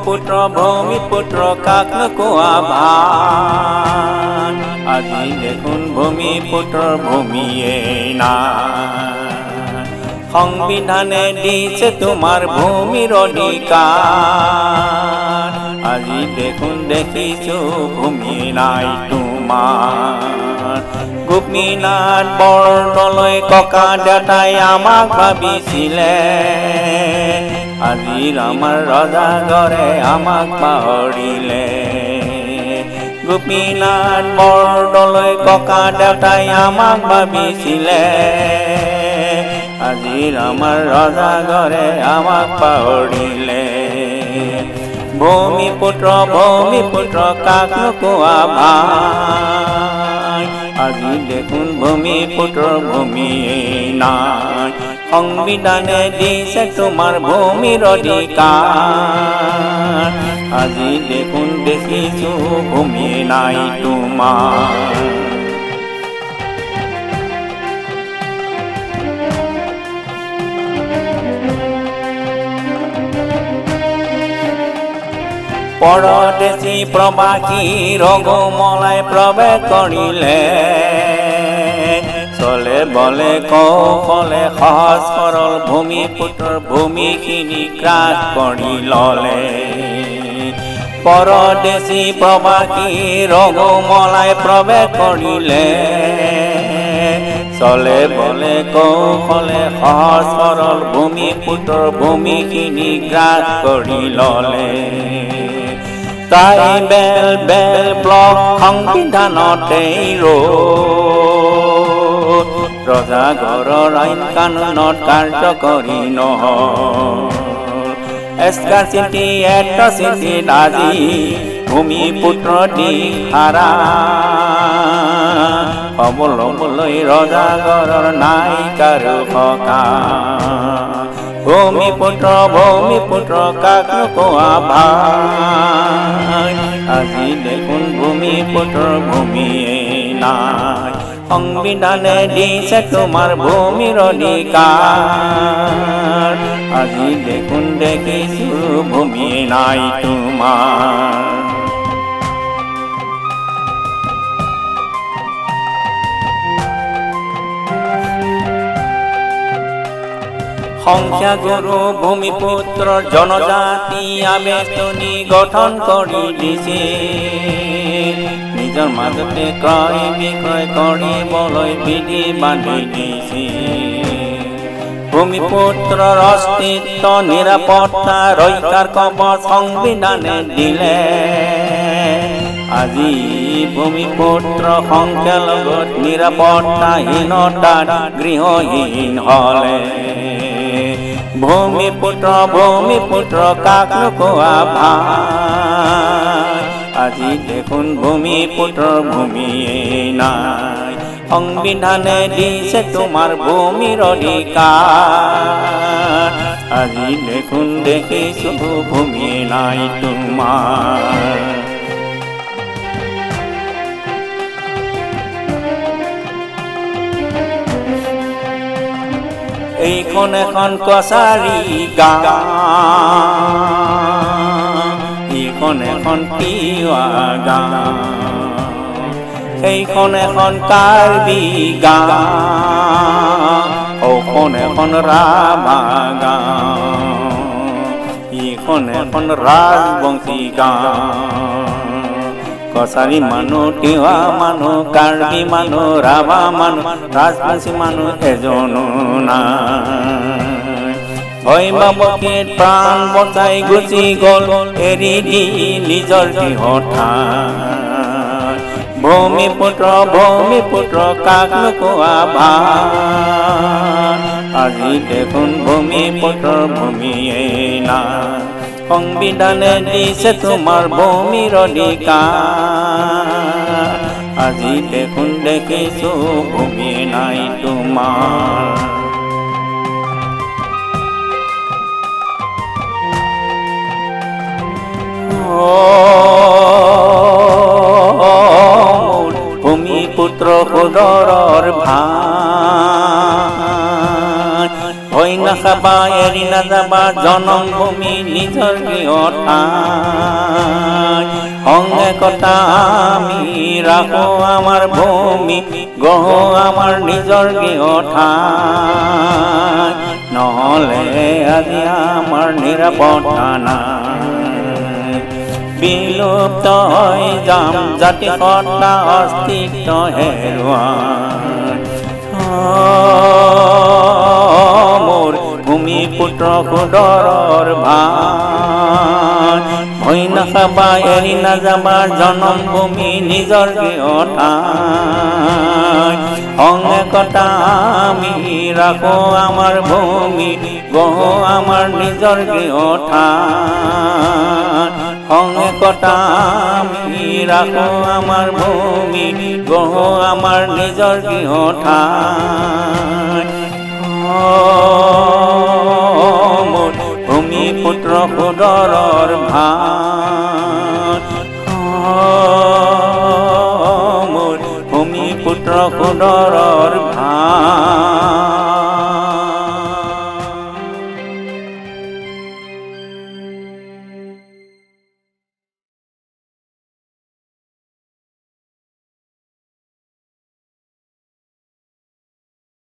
ভূমিপুত্ৰ কাক নোকোৱা ভান আজি দেখোন ভূমিপুত্ৰৰ ভূমিয়ে নাই সংবিধানে দিছে তোমাৰ ভূমিৰ অধিকাৰ আজি দেখোন দেখিছো ভূমি নাই তোমাৰ গোপীনাথ বৰদলৈ ককা দেউতাই আমাক ভাবিছিলে আজি আমাৰ ৰজাঘৰে আমাক পাহৰিলে গোপীনাথ বৰদলৈ ককা দেউতাই আমাক ভাবিছিলে আজি আমাৰ ৰজাঘৰে আমাক পাহৰিলে ভূমিপুত্ৰ কাক নোকোৱা ভাই আজি দেখোন ভূমিপুত্ৰৰ ভূমিয়ে নাই সংবিধানে দিছে তোমাৰ ভূমিৰ অধিকাৰ আজি দেখোন দেখিছো ভূমি নাই তোমাৰ পৰদেশী প্ৰবাসী ৰঘুমলাই প্ৰৱেশ কৰিলে চলে বলে কৌশলে সহজ সৰল ভূমিপুত্ৰৰ ভূমিখিনি ক্ৰাস কৰি ললে পৰদেশী প্ৰবাসী ৰঘুমলাই প্ৰৱেশ কৰিলে চলে বলে কৌশলে সহজ সৰল ভূমিপুত্ৰৰ ভূমিখিনি গ্ৰাস কৰি ললে তাই বেল ব্লক সংবিধানতেই ৰজাঘৰৰ আইন কানুনত কাৰ্যকৰী নহল এস্কাৰচিটি এট্ৰচিটিত আজি ভূমিপুত্ৰ দিশহাৰা অৱলম্বলৈ ৰজাঘৰৰ নাই কাৰো সকাহ ভূমিপুত্ৰ কাক নোকোৱা ভাই আজি দেখোন ভূমিপুত্ৰৰ ভূমিয়ে নাই সংবিধানে দিছে তোমাৰ ভূমিৰ অধিকাৰ আজি দেখোন দেখিছো ভূমিয়ে নাই তোমাৰ সংখ্যাগুৰু ভূমিপুত্ৰৰ জনজাতি আবেদনী গঠন কৰি দিছে নিজৰ মাজতে ক্ৰয় বিক্ৰয় কৰিবলৈ বিধি বান্ধি দিছে ভূমিপুত্ৰৰ অস্তিত্ব নিৰাপত্তা ৰক্ষাৰ কবচ সংবিধানে দিলে আজি ভূমিপুত্ৰ সংখ্যাৰ লগত নিৰাপত্তাহীনতাত গৃহহীন হলে ভূমিপুত্ৰ কাক নোকোৱা ভাই আজি দেখোন ভূমিপুত্ৰৰ ভূমিয়ে নাই সংবিধানে দিছে তোমাৰ ভূমিৰ অধিকাৰ আজি দেখোন দেখিছো ভূমিয়ে নাই তোমাৰ এইখন এখন কছাৰী গাঁও এইখন এখন তিৱা গাঁও সেইখন এখন কাৰ্বি গাঁও ওখন এখন ৰাভা গাঁও এইখন এখন ৰাজবংশী গাঁও কছাৰী মানুহ তিৱা মানুহ কাৰ্বি মানুহ ৰাভা মানুহ ৰাজবংশী মানুহ এজনো নাই ভৈৰৱতীত প্ৰাণ বচাই গুচি গ'ল এৰি দি নিজৰ গৃহঠাই ভূমিপুত্ৰ কাক নোকোৱা ভাই আজি দেখোন ভূমিপুত্ৰৰ ভূমিয়ে নাই সংবিধানে দিছে তোমাৰ ভূমিৰ অধিকাৰ আজি দেখোন দেখিছো ভূমি নাই তোমাৰ ভূমিপুত্ৰ সুদৰৰ ভাই নাখাবা এৰি নাযাবা জনমভূমি নিজৰ গৃহ ঠাই সংগে কটা আমি ৰাখো আমাৰ ভূমি গঢ়ো আমাৰ নিজৰ গৃহ ঠাই নহ'লে আজি আমাৰ নিৰাপত্তা নাই বিলুপ্ত হৈ যাম জাতি সত্তা অস্তিত্ব হেৰুৱা মোৰ ভূমিপুত্ৰ সুদৰৰ ভাই ভয় নাখাবা এৰি নাযাবা জনমভূমি নিজৰ গৃহ ঠাই সংগে কটা আমি ৰাখো আমাৰ ভূমি গঢ়ো আমাৰ নিজৰ গৃহ ঠাই সংগে কটা আমি ৰাখো আমাৰ ভূমি গঢ়ো আমাৰ নিজৰ গৃহ ঠাই মোৰ ভূমিপুত্ৰ সুদৰৰ ভাই মোৰ ভূমিপুত্ৰ সুদৰৰ